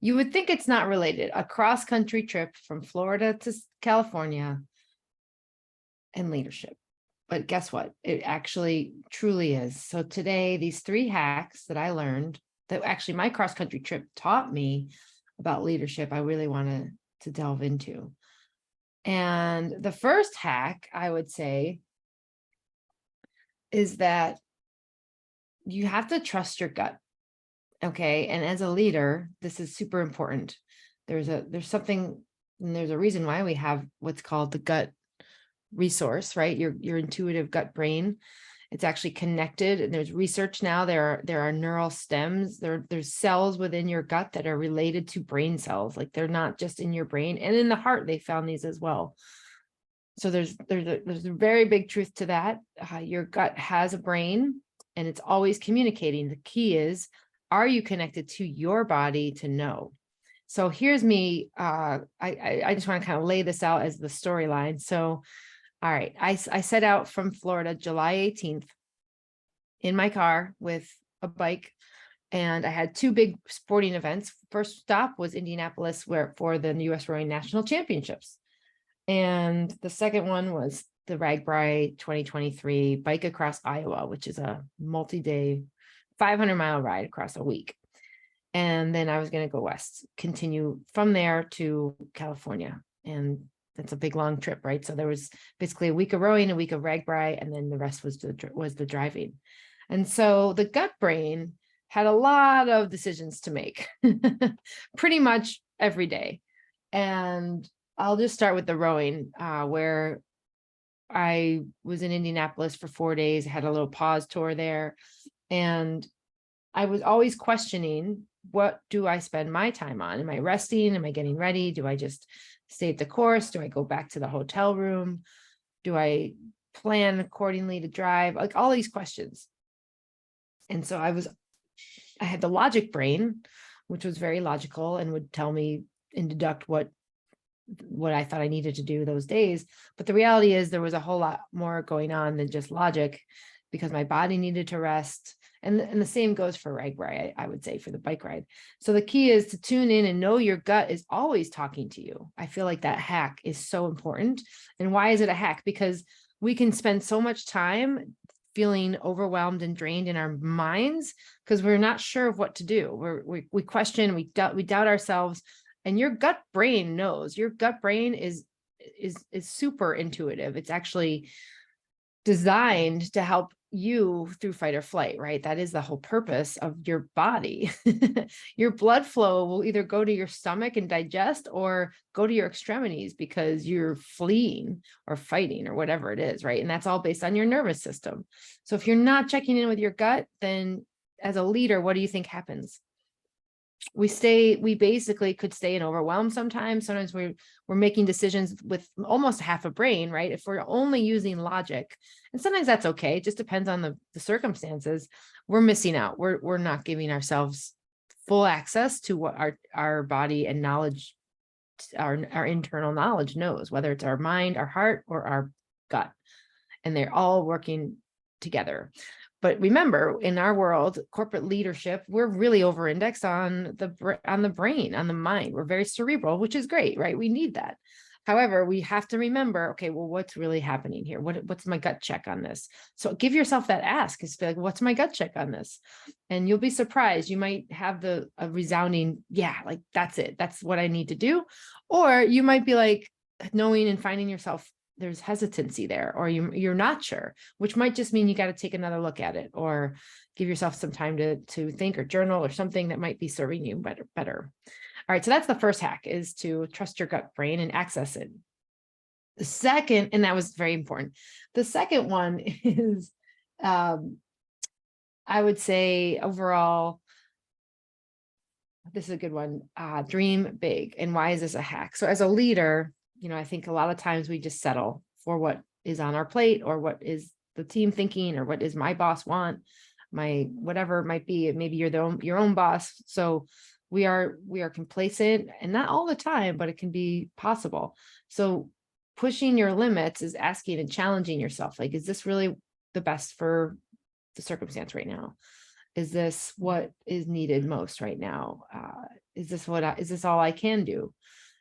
You would think it's not related. A cross-country trip from Florida to California and leadership. But guess what? It actually truly is. So today, these 3 hacks that I learned that actually my cross-country trip taught me about leadership, I really wanted to delve into. And the first hack, I would say, is that you have to trust your gut. Okay. And as a leader, this is super important. There's something, and there's a reason why we have what's called the gut resource, right? Your intuitive gut brain. It's actually connected. And there's research now. There are neural stems. There's cells within your gut that are related to brain cells. Like they're not just in your brain, and in the heart, they found these as well. So there's a very big truth to that. Your gut has a brain and it's always communicating. The key is, are you connected to your body to know? So here's me. I just want to kind of lay this out as the storyline. So, all right, I set out from Florida July 18th in my car with a bike, and I had 2 big sporting events. First stop was Indianapolis, for the U.S. Rowing National Championships. And the second one was the RAGBRAI 2023 Bike Across Iowa, which is a multi-day 500-mile ride across a week. And then I was going to go west, continue from there to California. And that's a big, long trip, right? So there was basically a week of rowing, a week of RAGBRAI, and then the rest was the driving. And so the gut brain had a lot of decisions to make pretty much every day. And I'll just start with the rowing, where I was in Indianapolis for 4 days, had a little pause tour there. And I was always questioning, what do I spend my time on? Am I resting? Am I getting ready? Do I just stay at the course? Do I go back to the hotel room? Do I plan accordingly to drive? Like all these questions. And so I had the logic brain, which was very logical and would tell me and deduct what I thought I needed to do those days. But the reality is there was a whole lot more going on than just logic, because my body needed to rest. And the same goes for RAGBRAI, I would say, for the bike ride. So the key is to tune in and know your gut is always talking to you. I feel like that hack is so important. And why is it a hack? Because we can spend so much time feeling overwhelmed and drained in our minds because we're not sure of what to do. We question, we doubt ourselves. And your gut brain knows. Your gut brain is super intuitive. It's actually designed to help you through fight or flight, right? That is the whole purpose of your body. Your blood flow will either go to your stomach and digest, or go to your extremities because you're fleeing or fighting or whatever it is, right? And that's all based on your nervous system. So if you're not checking in with your gut, then as a leader, what do you think happens? We basically could stay in overwhelm sometimes. Sometimes we're making decisions with almost half a brain, right? If we're only using logic, and sometimes that's okay. It just depends on the circumstances. We're missing out. We're not giving ourselves full access to what our body and knowledge, our internal knowledge knows, whether it's our mind, our heart, or our gut. And they're all working together. But remember, in our world, corporate leadership, we're really over-indexed on the brain, on the mind. We're very cerebral, which is great, right? We need that. However, we have to remember, okay, well, what's really happening here? What's my gut check on this? So give yourself that ask. Is like, what's my gut check on this? And you'll be surprised. You might have a resounding, yeah, like that's it. That's what I need to do. Or you might be like knowing and finding yourself there's hesitancy there, or you're not sure, which might just mean you got to take another look at it, or give yourself some time to think or journal or something that might be serving you better. All right. So that's the first hack, is to trust your gut brain and access it. The second, and that was very important. The second one is, I would say overall, this is a good one. Dream big. And why is this a hack? So as a leader, I think a lot of times we just settle for what is on our plate, or what is the team thinking, or what does my boss want, whatever it might be. Maybe you're your own boss. So we are complacent, and not all the time, but it can be possible. So pushing your limits is asking and challenging yourself. Like, is this really the best for the circumstance right now? Is this what is needed most right now? is this all I can do?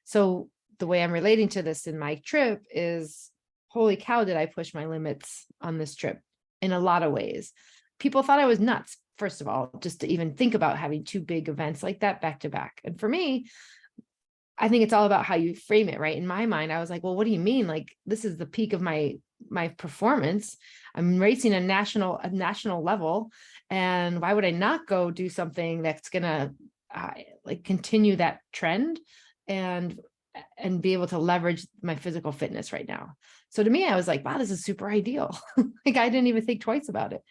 So the way I'm relating to this in my trip is, holy cow, did I push my limits on this trip in a lot of ways. People thought I was nuts, first of all, just to even think about having two big events like that back to back. And for me, I think it's all about how you frame it, right? In my mind, I was like, well, what do you mean? Like, this is the peak of my performance. I'm racing a national level. And why would I not go do something that's gonna like continue that trend and be able to leverage my physical fitness right now? So to me, I was like, wow, this is super ideal. Like, I didn't even think twice about it.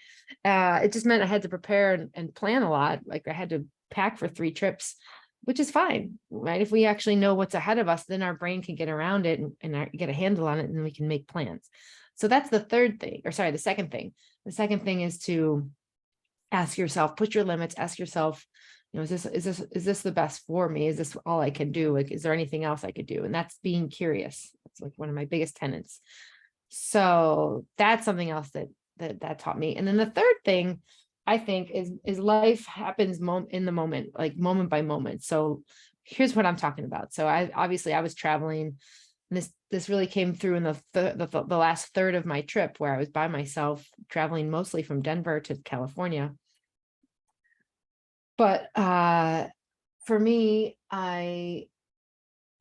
It just meant I had to prepare and plan a lot. Like, I had to pack for 3 trips, which is fine, right? If we actually know what's ahead of us, then our brain can get around it and get a handle on it, and then we can make plans. So that's the third thing, or sorry, the second thing. The second thing is to ask yourself, put your limits, ask yourself, is this the best for me? Is this all I can do? Like, is there anything else I could do? And that's being curious. It's like one of my biggest tenets. So that's something else that taught me. And then the third thing, I think, is life happens in the moment, like moment by moment. So here's what I'm talking about. So I was traveling, and this really came through in the last third of my trip, where I was by myself, traveling mostly from Denver to California. But for me, I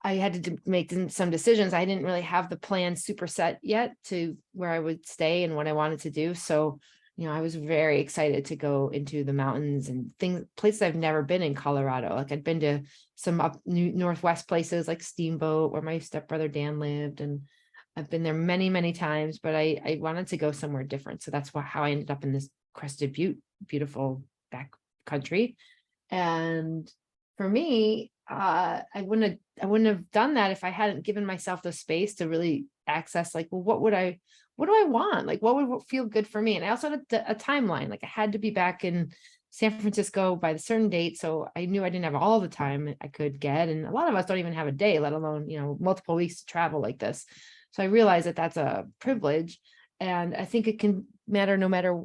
had to make some decisions. I didn't really have the plan super set yet to where I would stay and what I wanted to do. So, I was very excited to go into the mountains and places I've never been in Colorado. Like, I'd been to some up Northwest places like Steamboat, where my stepbrother Dan lived. And I've been there many, many times, but I wanted to go somewhere different. So that's how I ended up in this Crested Butte, beautiful back country. And for me, I wouldn't have done that if I hadn't given myself the space to really access, like, well, what do I want? Like, what would feel good for me? And I also had a timeline. Like, I had to be back in San Francisco by the certain date. So I knew I didn't have all the time I could get. And a lot of us don't even have a day, let alone, multiple weeks to travel like this. So I realized that that's a privilege. And I think it can matter no matter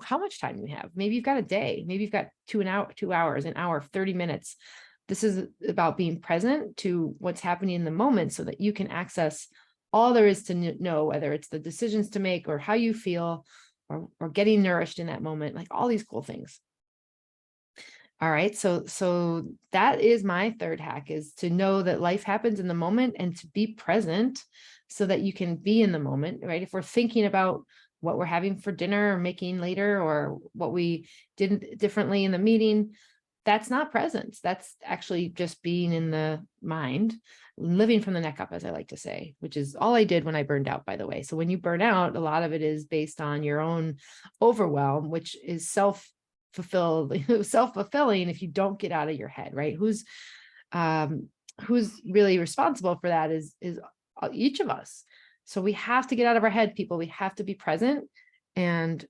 how much time you have. Maybe you've got a day, maybe you've got 2 hours, an hour, 30 minutes. This is about being present to what's happening in the moment, so that you can access all there is to know, whether it's the decisions to make or how you feel, or getting nourished in that moment, like all these cool things. All right. So that is my third hack, is to know that life happens in the moment and to be present so that you can be in the moment, right? If we're thinking about what we're having for dinner or making later, or what we did differently in the meeting, that's not presence. That's actually just being in the mind, living from the neck up, as I like to say, which is all I did when I burned out, by the way. So when you burn out, a lot of it is based on your own overwhelm, which is self-fulfilling if you don't get out of your head, right? Who's really responsible for that is each of us. So we have to get out of our head, people. We have to be present, and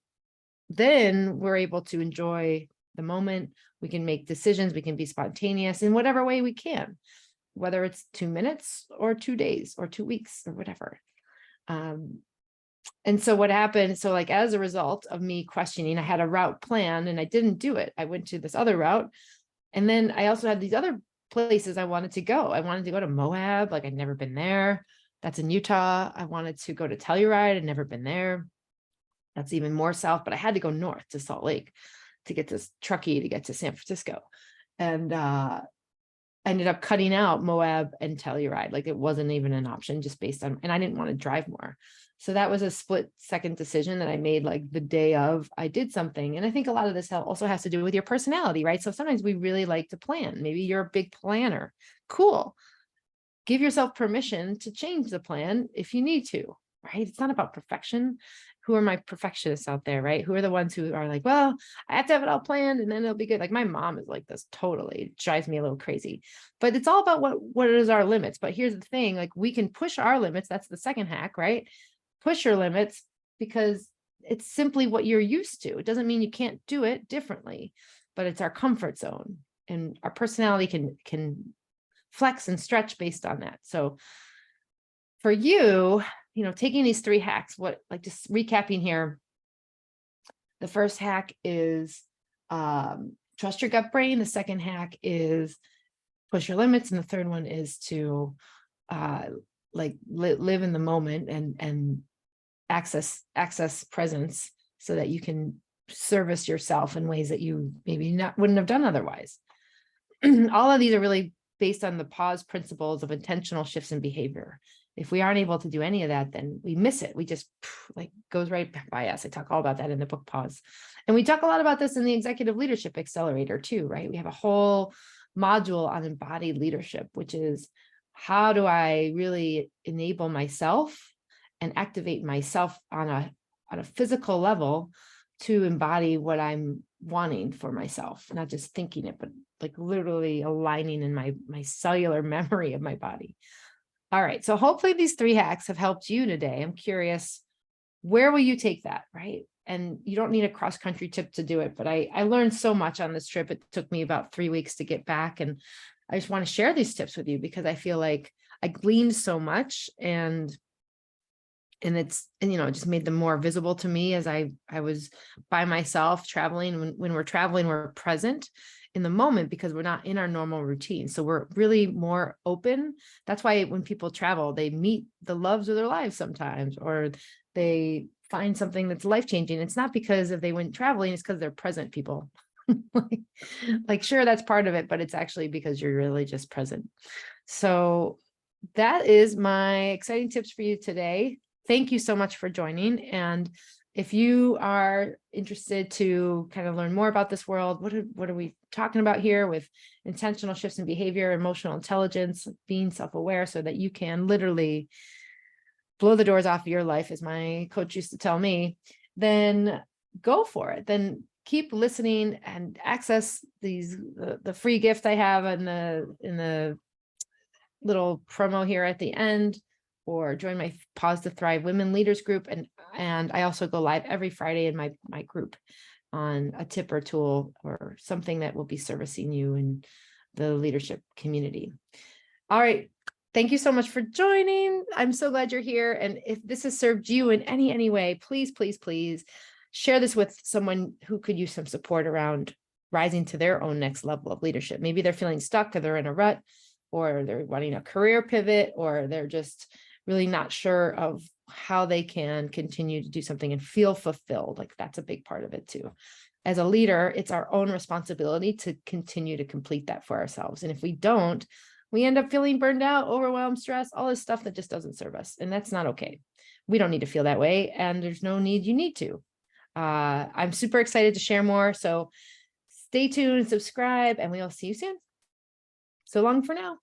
then we're able to enjoy the moment. We can make decisions. We can be spontaneous in whatever way we can, whether it's 2 minutes or 2 days or 2 weeks or whatever. And so what happened, so like, as a result of me questioning, I had a route planned and I didn't do it. I went to this other route. And then I also had these other places I wanted to go. I wanted to go to Moab. Like, I'd never been there. That's in Utah. I wanted to go to Telluride. I'd never been there. That's even more south, but I had to go north to Salt Lake to get to Truckee to get to San Francisco. And I ended up cutting out Moab and Telluride. Like, it wasn't even an option, just based on, and I didn't want to drive more. So that was a split second decision that I made, like, the day of I did something. And I think a lot of this also has to do with your personality, right? So sometimes we really like to plan. Maybe you're a big planner. Cool. Give yourself permission to change the plan if you need to, right? It's not about perfection. Who are my perfectionists out there, right? Who are the ones who are like, well, I have to have it all planned and then it'll be good. Like, my mom is like this, totally. It drives me a little crazy. But it's all about what is our limits. But here's the thing, like, we can push our limits. That's the second hack, right? Push your limits, because it's simply what you're used to. It doesn't mean you can't do it differently, but it's our comfort zone, and our personality can flex and stretch based on that. So for you, taking these 3 hacks, just recapping here, the first hack is trust your gut brain. The second hack is push your limits. And the third one is to live in the moment and access presence so that you can service yourself in ways that you maybe wouldn't have done otherwise. All of these are really based on the pause principles of intentional shifts in behavior. If we aren't able to do any of that, then we miss it. We just like goes right by us. I talk all about that in the book Pause. And we talk a lot about this in the Executive Leadership Accelerator too, right? We have a whole module on embodied leadership, which is how do I really enable myself and activate myself on a physical level to embody what I'm wanting for myself, not just thinking it, but like literally aligning in my cellular memory of my body. All right. So hopefully these 3 hacks have helped you today. I'm curious, where will you take that? Right. And you don't need a cross-country trip to do it, but I learned so much on this trip. It took me about 3 weeks to get back. And I just want to share these tips with you because I feel like I gleaned so much and it just made them more visible to me as I was by myself traveling. When we're traveling, we're present in the moment because we're not in our normal routine. So we're really more open. That's why when people travel, they meet the loves of their lives sometimes, or they find something that's life-changing. It's not because if they went traveling, it's because they're present people. like, sure, that's part of it, but it's actually because you're really just present. So that is my exciting tips for you today. Thank you so much for joining. And if you are interested to kind of learn more about this world, what are we talking about here with intentional shifts in behavior, emotional intelligence, being self-aware so that you can literally blow the doors off of your life, as my coach used to tell me, then go for it. Then keep listening and access the free gift I have in the little promo here at the end, or join my Pause to Thrive Women Leaders group. And I also go live every Friday in my group on a tip or tool or something that will be servicing you in the leadership community. All right. Thank you so much for joining. I'm so glad you're here. And if this has served you in any way, please, please, please share this with someone who could use some support around rising to their own next level of leadership. Maybe they're feeling stuck or they're in a rut, or they're wanting a career pivot, or they're just really not sure of how they can continue to do something and feel fulfilled. Like that's a big part of it too. As a leader, it's our own responsibility to continue to complete that for ourselves. And if we don't, we end up feeling burned out, overwhelmed, stressed, all this stuff that just doesn't serve us. And that's not okay. We don't need to feel that way. And there's no need you need to. I'm super excited to share more. So stay tuned, subscribe, and we'll see you soon. So long for now.